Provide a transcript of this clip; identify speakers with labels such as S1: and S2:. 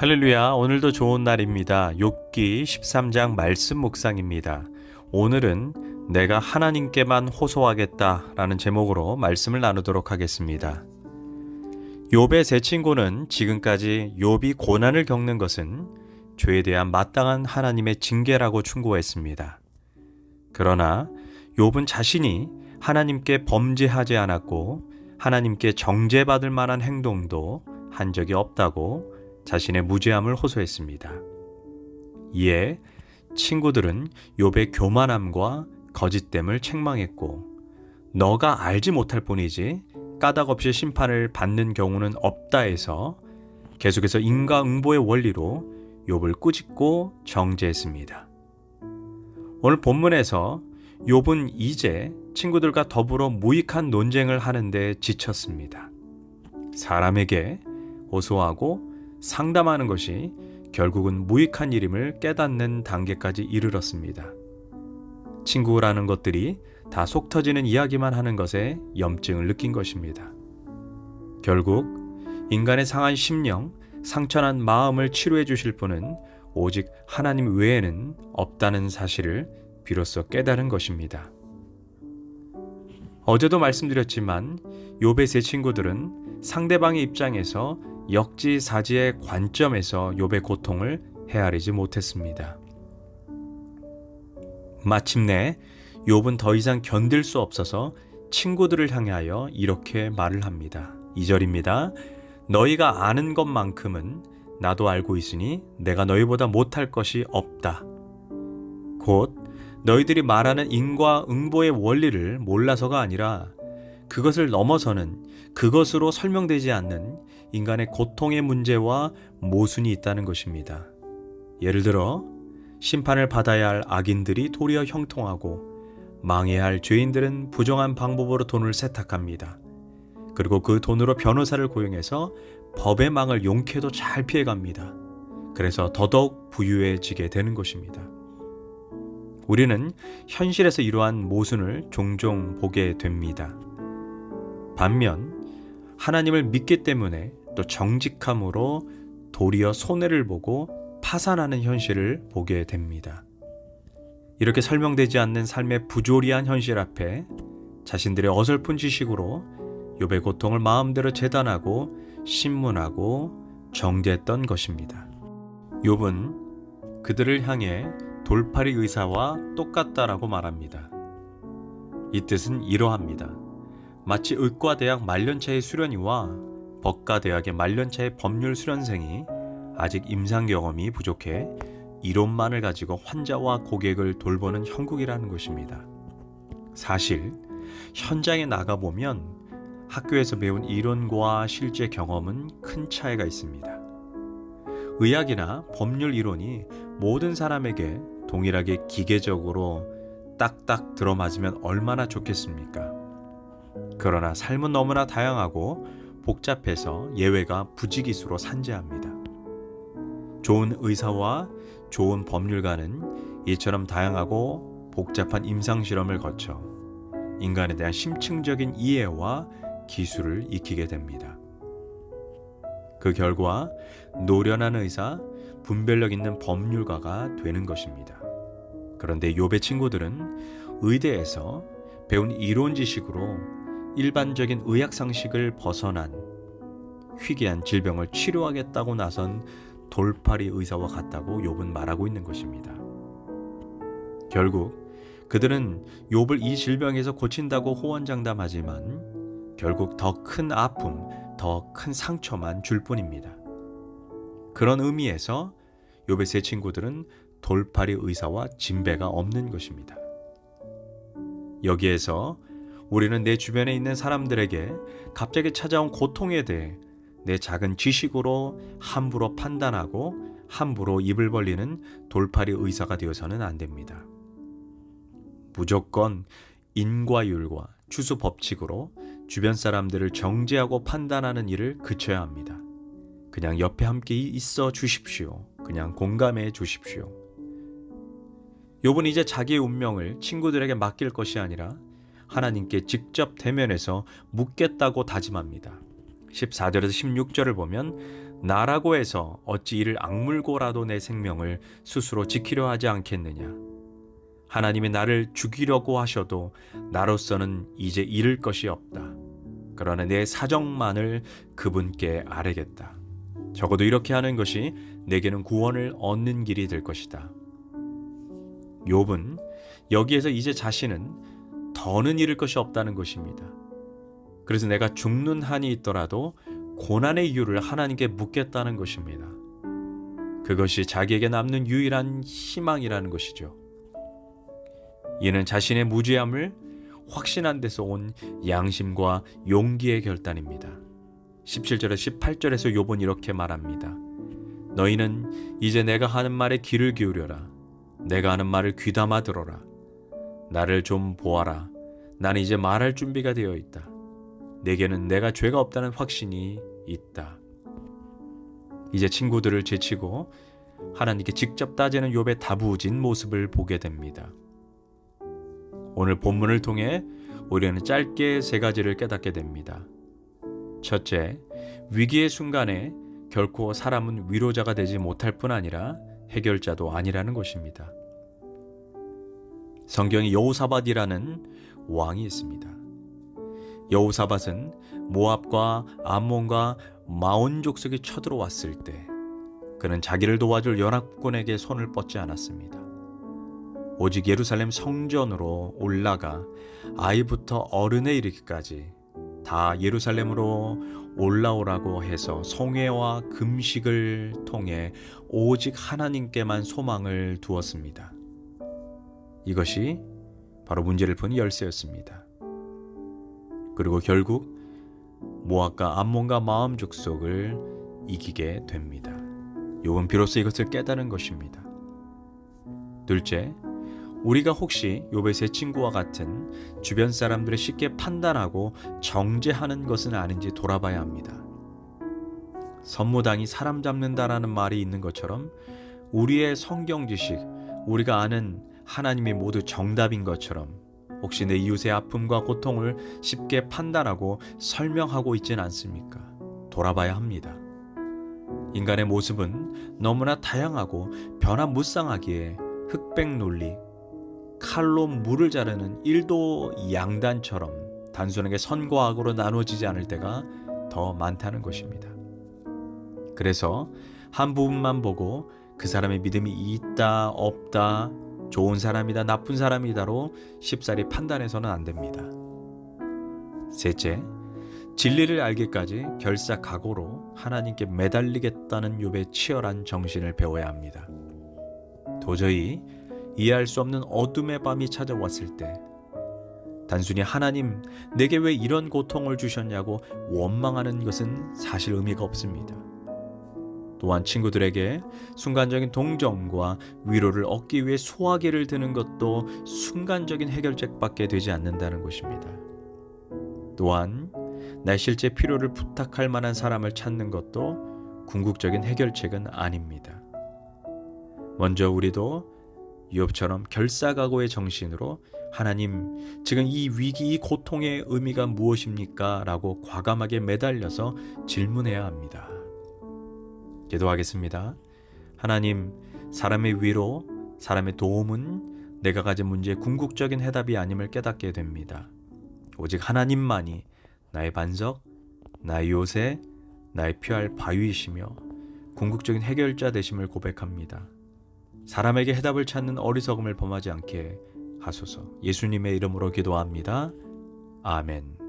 S1: 할렐루야, 오늘도 좋은 날입니다. 욥기 13장 말씀 묵상입니다. 오늘은 내가 하나님께만 호소하겠다라는 제목으로 말씀을 나누도록 하겠습니다. 욥의 세 친구는 지금까지 욥이 고난을 겪는 것은 죄에 대한 마땅한 하나님의 징계라고 충고했습니다. 그러나 욥은 자신이 하나님께 범죄하지 않았고 하나님께 정죄받을 만한 행동도 한 적이 없다고 자신의 무죄함을 호소했습니다. 이에 친구들은 욥의 교만함과 거짓됨을 책망했고, 너가 알지 못할 뿐이지 까닭 없이 심판을 받는 경우는 없다 해서 계속해서 인과응보의 원리로 욥을 꾸짖고 정죄했습니다. 오늘 본문에서 욥은 이제 친구들과 더불어 무익한 논쟁을 하는데 지쳤습니다. 사람에게 호소하고 상담하는 것이 결국은 무익한 일임을 깨닫는 단계까지 이르렀습니다. 친구라는 것들이 다 속 터지는 이야기만 하는 것에 염증을 느낀 것입니다. 결국 인간의 상한 심령, 상처난 마음을 치료해 주실 분은 오직 하나님 외에는 없다는 사실을 비로소 깨달은 것입니다. 어제도 말씀드렸지만 욥의 세 친구들은 상대방의 입장에서 역지사지의 관점에서 욥의 고통을 헤아리지 못했습니다. 마침내 욥은 더 이상 견딜 수 없어서 친구들을 향하여 이렇게 말을 합니다. 2절입니다. 너희가 아는 것만큼은 나도 알고 있으니 내가 너희보다 못할 것이 없다. 곧 너희들이 말하는 인과응보의 원리를 몰라서가 아니라 그것을 넘어서는, 그것으로 설명되지 않는 인간의 고통의 문제와 모순이 있다는 것입니다. 예를 들어 심판을 받아야 할 악인들이 도리어 형통하고 망해야 할 죄인들은 부정한 방법으로 돈을 세탁합니다. 그리고 그 돈으로 변호사를 고용해서 법의 망을 용케도 잘 피해갑니다. 그래서 더더욱 부유해지게 되는 것입니다. 우리는 현실에서 이러한 모순을 종종 보게 됩니다. 반면 하나님을 믿기 때문에 또 정직함으로 도리어 손해를 보고 파산하는 현실을 보게 됩니다. 이렇게 설명되지 않는 삶의 부조리한 현실 앞에 자신들의 어설픈 지식으로 욥의 고통을 마음대로 재단하고 신문하고 정죄했던 것입니다. 욥은 그들을 향해 돌팔이 의사와 똑같다라고 말합니다. 이 뜻은 이러합니다. 마치 의과대학 말년차의 수련의와 법과대학의 말년차의 법률 수련생이 아직 임상 경험이 부족해 이론만을 가지고 환자와 고객을 돌보는 형국이라는 것입니다. 사실 현장에 나가보면 학교에서 배운 이론과 실제 경험은 큰 차이가 있습니다. 의학이나 법률 이론이 모든 사람에게 동일하게 기계적으로 딱딱 들어맞으면 얼마나 좋겠습니까? 그러나 삶은 너무나 다양하고 복잡해서 예외가 부지기수로 산재합니다. 좋은 의사와 좋은 법률가는 이처럼 다양하고 복잡한 임상실험을 거쳐 인간에 대한 심층적인 이해와 기술을 익히게 됩니다. 그 결과 노련한 의사, 분별력 있는 법률가가 되는 것입니다. 그런데 욥의 친구들은 의대에서 배운 이론 지식으로 일반적인 의학 상식을 벗어난 희귀한 질병을 치료하겠다고 나선 돌팔이 의사와 같다고 욥은 말하고 있는 것입니다. 결국 그들은 욥을 이 질병에서 고친다고 호언장담하지만 결국 더 큰 아픔, 더 큰 상처만 줄 뿐입니다. 그런 의미에서 욥의 세 친구들은 돌팔이 의사와 진배가 없는 것입니다. 여기에서 우리는 내 주변에 있는 사람들에게 갑자기 찾아온 고통에 대해 내 작은 지식으로 함부로 판단하고 함부로 입을 벌리는 돌팔이 의사가 되어서는 안 됩니다. 무조건 인과율과 추수 법칙으로 주변 사람들을 정죄하고 판단하는 일을 그쳐야 합니다. 그냥 옆에 함께 있어 주십시오. 그냥 공감해 주십시오. 욥은 이제 자기의 운명을 친구들에게 맡길 것이 아니라 하나님께 직접 대면해서 묻겠다고 다짐합니다. 14절에서 16절을 보면 나라고 해서 어찌 이를 악물고라도 내 생명을 스스로 지키려 하지 않겠느냐. 하나님이 나를 죽이려고 하셔도 나로서는 이제 잃을 것이 없다. 그러나 내 사정만을 그분께 아뢰겠다. 적어도 이렇게 하는 것이 내게는 구원을 얻는 길이 될 것이다. 욥은 여기에서 이제 자신은 더는 잃을 것이 없다는 것입니다. 그래서 내가 죽는 한이 있더라도 고난의 이유를 하나님께 묻겠다는 것입니다. 그것이 자기에게 남는 유일한 희망이라는 것이죠. 이는 자신의 무죄함을 확신한 데서 온 양심과 용기의 결단입니다. 17절에서 18절에서 욥은 이렇게 말합니다. 너희는 이제 내가 하는 말에 귀를 기울여라. 내가 하는 말을 귀담아 들어라. 나를 좀 보아라. 나는 이제 말할 준비가 되어 있다. 내게는 내가 죄가 없다는 확신이 있다. 이제 친구들을 제치고 하나님께 직접 따지는 욥의 다부진 모습을 보게 됩니다. 오늘 본문을 통해 우리는 짧게 세 가지를 깨닫게 됩니다. 첫째, 위기의 순간에 결코 사람은 위로자가 되지 못할 뿐 아니라 해결자도 아니라는 것입니다. 성경에 여호사밧이라는 왕이 있습니다. 여호사밧은 모압과 암몬과 마온 족속이 쳐들어왔을 때 그는 자기를 도와줄 연합군에게 손을 뻗지 않았습니다. 오직 예루살렘 성전으로 올라가 아이부터 어른에 이르기까지 다 예루살렘으로 올라오라고 해서 성회와 금식을 통해 오직 하나님께만 소망을 두었습니다. 이것이 바로 문제를 푸는 열쇠였습니다. 그리고 결국 모압과 암몬과 마온 족속을 이기게 됩니다. 욥은 비로소 이것을 깨달은 것입니다. 둘째, 우리가 혹시 욥의 세 친구와 같은 주변 사람들을 쉽게 판단하고 정죄하는 것은 아닌지 돌아봐야 합니다. 선무당이 사람 잡는다라는 말이 있는 것처럼 우리의 성경 지식, 우리가 아는 하나님이 모두 정답인 것처럼 혹시 내 이웃의 아픔과 고통을 쉽게 판단하고 설명하고 있진 않습니까? 돌아봐야 합니다. 인간의 모습은 너무나 다양하고 변화무쌍하기에 흑백 논리, 칼로 물을 자르는 일도양단처럼 단순하게 선과 악으로 나눠지지 않을 때가 더 많다는 것입니다. 그래서 한 부분만 보고 그 사람의 믿음이 있다, 없다, 좋은 사람이다, 나쁜 사람이다로 쉽사리 판단해서는 안 됩니다. 셋째, 진리를 알기까지 결사각오로 하나님께 매달리겠다는 욥의 치열한 정신을 배워야 합니다. 도저히 이해할 수 없는 어둠의 밤이 찾아왔을 때 단순히 하나님, 내게 왜 이런 고통을 주셨냐고 원망하는 것은 사실 의미가 없습니다. 또한 친구들에게 순간적인 동정과 위로를 얻기 위해 소화기를 드는 것도 순간적인 해결책밖에 되지 않는다는 것입니다. 또한 내 실제 필요를 부탁할 만한 사람을 찾는 것도 궁극적인 해결책은 아닙니다. 먼저 우리도 욥처럼 결사각오의 정신으로 하나님, 지금 이 위기, 이 고통의 의미가 무엇입니까? 라고 과감하게 매달려서 질문해야 합니다. 기도하겠습니다. 하나님, 사람의 위로, 사람의 도움은 내가 가진 문제의 궁극적인 해답이 아님을 깨닫게 됩니다. 오직 하나님만이 나의 반석, 나의 요새, 나의 피할 바위이시며 궁극적인 해결자 되심을 고백합니다. 사람에게 해답을 찾는 어리석음을 범하지 않게 하소서. 예수님의 이름으로 기도합니다. 아멘.